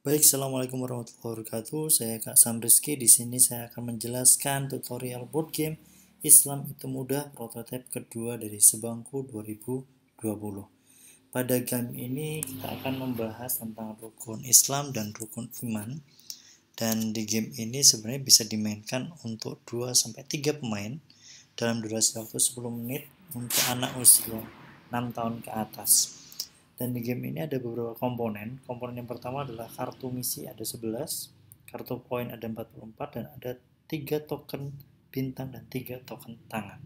Baik, assalamualaikum warahmatullahi wabarakatuh. Saya Kak Sam Rizky. Di sini saya akan menjelaskan tutorial board game Islam itu Mudah prototipe kedua dari Sebangku 2020. Pada game ini kita akan membahas tentang rukun Islam dan rukun iman. Dan di game ini sebenarnya bisa dimainkan untuk 2-3 pemain dalam durasi waktu 10 menit untuk anak usia 6 tahun ke atas. Dan di game ini ada beberapa komponen. Komponen yang pertama adalah kartu misi ada 11, kartu poin ada 44, dan ada 3 token bintang dan 3 token tangan.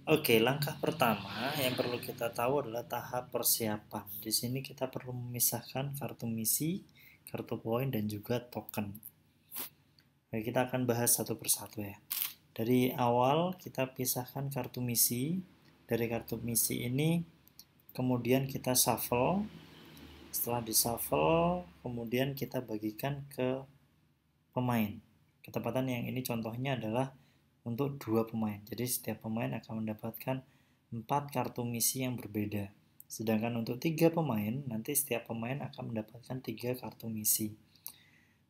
Oke, langkah pertama yang perlu kita tahu adalah tahap persiapan. Di sini kita perlu memisahkan kartu misi, kartu poin, dan juga token. Oke, kita akan bahas satu persatu ya. Dari awal kita pisahkan kartu misi. Dari kartu misi ini kemudian kita shuffle. Setelah di shuffle, kemudian kita bagikan ke pemain. Ketepatan yang ini contohnya adalah untuk 2 pemain. Jadi setiap pemain akan mendapatkan 4 kartu misi yang berbeda. Sedangkan untuk 3 pemain, nanti setiap pemain akan mendapatkan 3 kartu misi.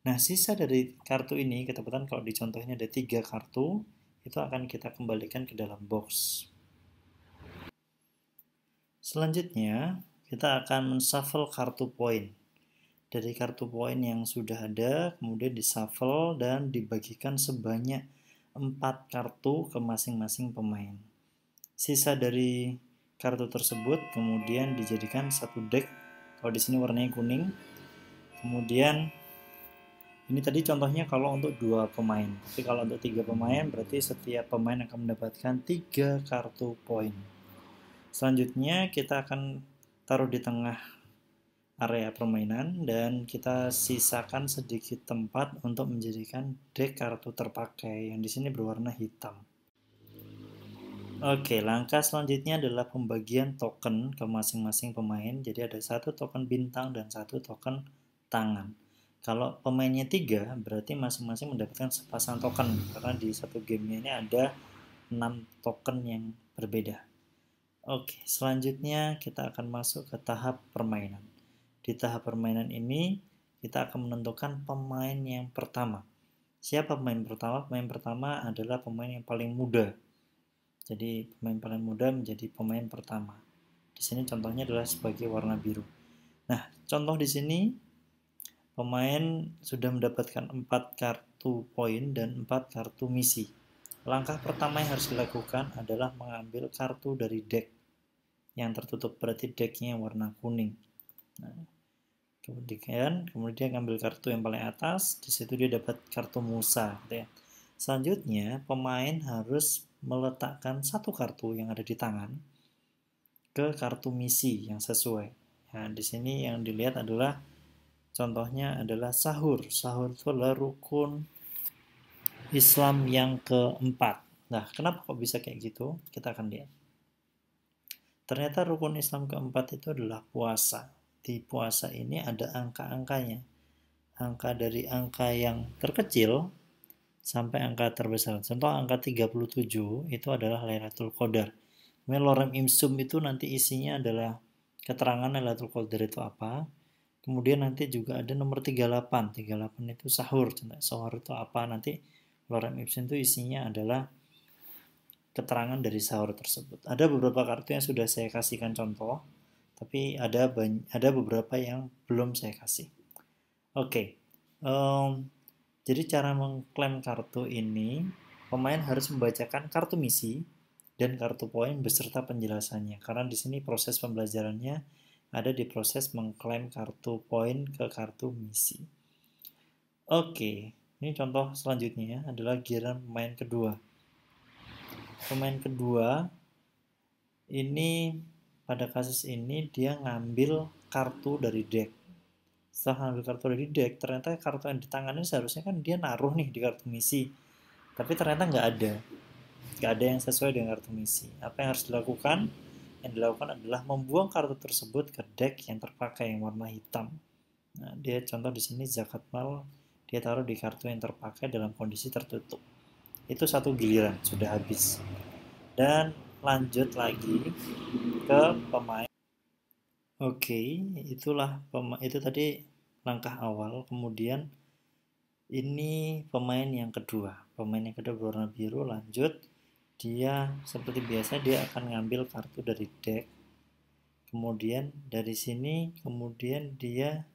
Nah, sisa dari kartu ini, ketepatan kalau di contohnya ada 3 kartu, itu akan kita kembalikan ke dalam box. Selanjutnya, kita akan men-shuffle kartu poin. Dari kartu poin yang sudah ada, kemudian di-shuffle dan dibagikan sebanyak 4 kartu ke masing-masing pemain. Sisa dari kartu tersebut kemudian dijadikan satu deck. Kalau di sini warnanya kuning. Kemudian ini tadi contohnya kalau untuk 2 pemain. Tapi kalau untuk 3 pemain berarti setiap pemain akan mendapatkan 3 kartu poin. Selanjutnya kita akan taruh di tengah area permainan dan kita sisakan sedikit tempat untuk menjadikan deck kartu terpakai yang di sini berwarna hitam. Oke, langkah selanjutnya adalah pembagian token ke masing-masing pemain. Jadi ada 1 token bintang dan 1 token tangan. Kalau pemainnya 3, berarti masing-masing mendapatkan sepasang token karena di satu gamenya ini ada 6 token yang berbeda. Oke, selanjutnya kita akan masuk ke tahap permainan. Di tahap permainan ini, kita akan menentukan pemain yang pertama. Siapa pemain pertama? Pemain pertama adalah pemain yang paling muda. Jadi, pemain paling muda menjadi pemain pertama. Di sini contohnya adalah sebagai warna biru. Nah, contoh di sini, pemain sudah mendapatkan 4 kartu poin dan 4 kartu misi. Langkah pertama yang harus dilakukan adalah mengambil kartu dari deck yang tertutup, berarti decknya warna kuning. Nah, kemudian ngambil kartu yang paling atas, di situ dia dapat kartu Musa, gitu ya. Selanjutnya pemain harus meletakkan 1 kartu yang ada di tangan ke kartu misi yang sesuai. Nah, di sini yang dilihat adalah contohnya adalah sahur. Sahur itu adalah rukun Islam yang keempat. Nah, kenapa kok bisa kayak gitu? Kita akan lihat. Ternyata rukun Islam keempat itu adalah puasa. Di puasa ini ada angka-angkanya. Angka dari angka yang terkecil sampai angka terbesar. Contoh angka 37 itu adalah Lailatul Qadar. Kemudian Lorem Ipsum itu nanti isinya adalah keterangan Lailatul Qadar itu apa. Kemudian nanti juga ada nomor 38. 38 itu sahur. Sahur itu apa? Nanti Lorem Ipsum itu isinya adalah keterangan dari sahur tersebut. Ada beberapa kartu yang sudah saya kasihkan contoh, tapi ada beberapa yang belum saya kasih. Oke, jadi cara mengklaim kartu ini, pemain harus membacakan kartu misi dan kartu poin beserta penjelasannya. Karena di sini proses pembelajarannya ada di proses mengklaim kartu poin ke kartu misi. Oke, ini contoh selanjutnya adalah giliran pemain kedua. Pemain kedua ini pada kasus ini dia ngambil kartu dari deck. Setelah ngambil kartu dari deck, ternyata kartu yang di tangannya seharusnya kan dia naruh nih di kartu misi. Tapi ternyata nggak ada. Nggak ada yang sesuai dengan kartu misi. Apa yang harus dilakukan? Yang dilakukan adalah membuang kartu tersebut ke deck yang terpakai yang warna hitam. Nah, dia contoh di sini zakat mal dia taruh di kartu yang terpakai dalam kondisi tertutup. Itu satu giliran, sudah habis. Dan lanjut lagi ke pemain. Oke, itu tadi langkah awal. Kemudian ini pemain yang kedua. Pemain yang kedua berwarna biru lanjut. Dia seperti biasa dia akan ngambil kartu dari deck. Kemudian dari sini kemudian dia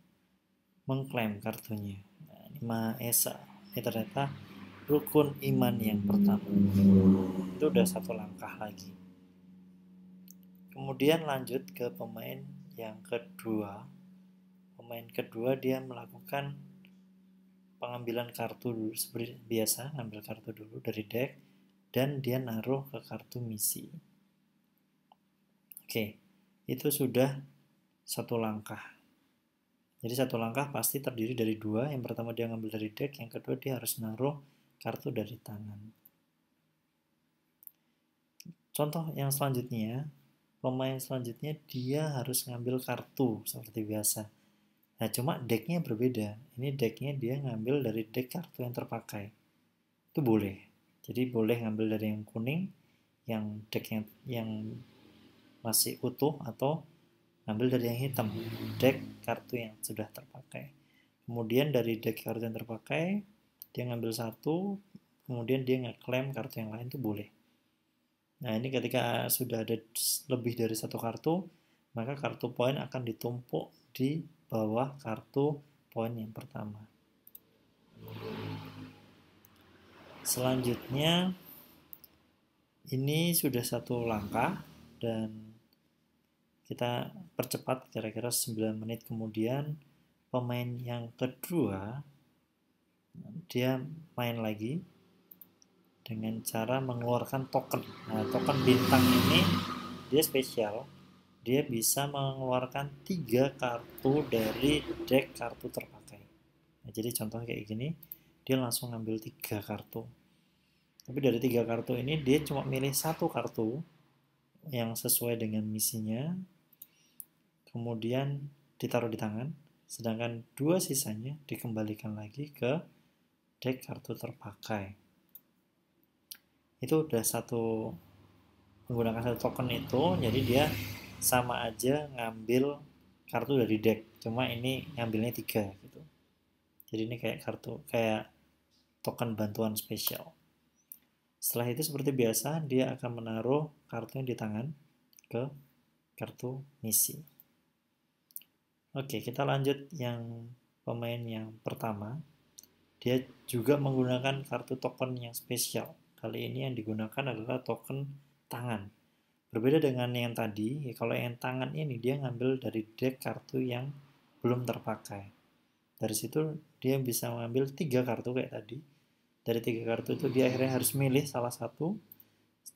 mengklaim kartunya. Nah, ini Maesa. Ini ternyata rukun iman yang pertama. Itu udah satu langkah lagi. Kemudian lanjut ke pemain yang kedua. Pemain kedua dia melakukan pengambilan kartu dulu seperti biasa, ngambil kartu dulu dari deck dan dia naruh ke kartu misi. Oke, itu sudah satu langkah. Jadi satu langkah pasti terdiri dari dua. Yang pertama dia ngambil dari deck, yang kedua dia harus naruh kartu dari tangan. Contoh yang selanjutnya, pemain selanjutnya dia harus ngambil kartu seperti biasa. Nah, cuma decknya berbeda. Ini decknya dia ngambil dari deck kartu yang terpakai. Itu boleh. Jadi boleh ngambil dari yang kuning, yang deck yang masih utuh, atau ngambil dari yang hitam, deck kartu yang sudah terpakai. Kemudian dari deck kartu yang terpakai, dia ngambil satu, kemudian dia ngeklaim kartu yang lain itu boleh. Nah, ini ketika sudah ada lebih dari satu kartu, maka kartu poin akan ditumpuk di bawah kartu poin yang pertama. Selanjutnya, ini sudah satu langkah dan kita percepat kira-kira 9 menit kemudian. Pemain yang kedua dia main lagi dengan cara mengeluarkan token. Nah, token bintang ini dia spesial. Dia bisa mengeluarkan 3 kartu dari deck kartu terpakai. Nah, jadi contoh kayak gini, dia langsung ngambil 3 kartu. Tapi dari 3 kartu ini dia cuma milih satu kartu yang sesuai dengan misinya, kemudian ditaruh di tangan, sedangkan 2 sisanya dikembalikan lagi ke deck kartu terpakai. Itu udah menggunakan satu token itu, jadi dia sama aja ngambil kartu dari deck, cuma ini ngambilnya 3 gitu. Jadi ini kayak token bantuan spesial. Setelah itu seperti biasa dia akan menaruh kartunya di tangan ke kartu misi. Oke, kita lanjut yang pemain yang pertama. Dia juga menggunakan kartu token yang spesial. Kali ini yang digunakan adalah token tangan. Berbeda dengan yang tadi, kalau yang tangan ini dia ngambil dari deck kartu yang belum terpakai. Dari situ dia bisa mengambil 3 kartu kayak tadi. Dari 3 kartu itu dia akhirnya harus milih salah satu.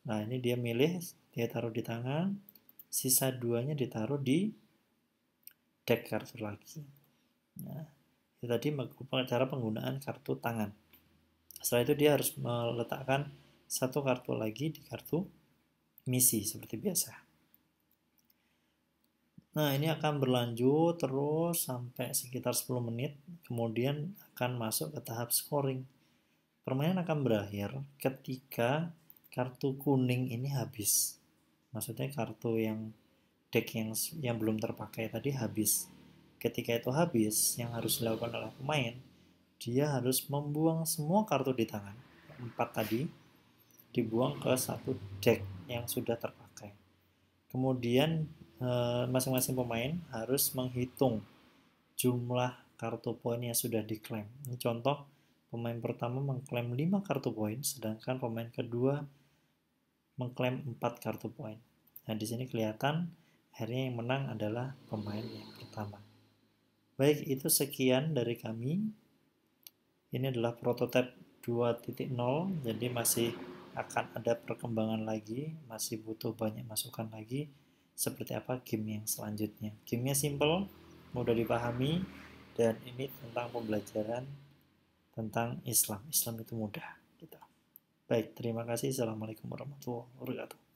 Nah, ini dia milih, dia taruh di tangan, sisa 2-nya ditaruh di deck kartu lagi. Nah, itu tadi cara penggunaan kartu tangan. Setelah itu dia harus meletakkan satu kartu lagi di kartu misi seperti biasa. Nah, ini akan berlanjut terus sampai sekitar 10 menit, kemudian akan masuk ke tahap scoring. Permainan akan berakhir ketika kartu kuning ini habis. Maksudnya kartu yang deck yang belum terpakai tadi habis. Ketika itu habis, yang harus dilakukan oleh pemain, dia harus membuang semua kartu di tangan. 4 tadi dibuang ke satu deck yang sudah terpakai. Kemudian masing-masing pemain harus menghitung jumlah kartu poin yang sudah diklaim. Ini contoh, pemain pertama mengklaim 5 kartu poin, sedangkan pemain kedua mengklaim 4 kartu poin. Nah, di sini kelihatan akhirnya yang menang adalah pemain yang pertama. Baik, itu sekian dari kami. Ini adalah prototipe 2.0, jadi masih akan ada perkembangan lagi, masih butuh banyak masukan lagi seperti apa game yang selanjutnya. Gamenya simple, mudah dipahami, dan ini tentang pembelajaran tentang Islam. Islam itu mudah. Gitu. Baik, terima kasih. Assalamualaikum warahmatullahi wabarakatuh.